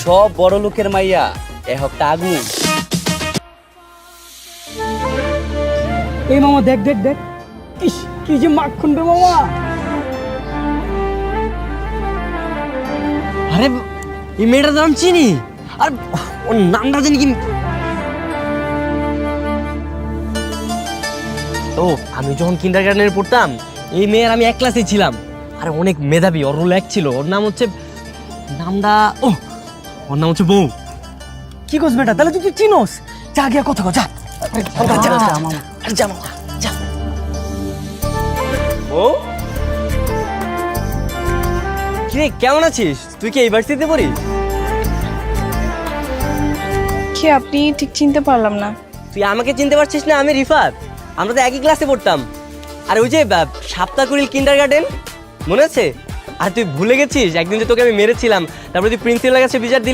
সব বড় লোকের মাইয়া এ হকটা আগুন। এই মামা দেখ দেখ দেখ, ইস কি যে মাখন রে মামা। আরে এই মেয়েটার নাম চিনি, আর ওর নামটা জানি কি। ও আমি যখন কিন্ডারগার্টেনে পড়তাম এই মেয়ের আমি এক ক্লাসে ছিলাম। আরে অনেক মেধাবী, ওর রোল এক ছিল। ওর নাম হচ্ছে ওর নাম হচ্ছে বউ। কি করছ বেটা, তাহলে তুই চিনোস? যা গিয়া কথা কর, যা। যা মামা যা। ও কিরে কেমন আছিস? তুই কি এই ভার্সিটিতে পড়িস? কি আপনি ঠিক চিনতে পারলাম না। তুই আমাকে চিনতে পারছিস না? আমি রিফাত, আমরা তো একই ক্লাসে পড়তাম। আর ওই যে সাপ্তাকুড়িল কিন্ডারগার্টেন মনে আছে? আর তুই ভুলে গেছিস একদিন যে তোকে আমি মেরেছিলাম, তারপরে তুই প্রিন্সিপালের কাছে বিচার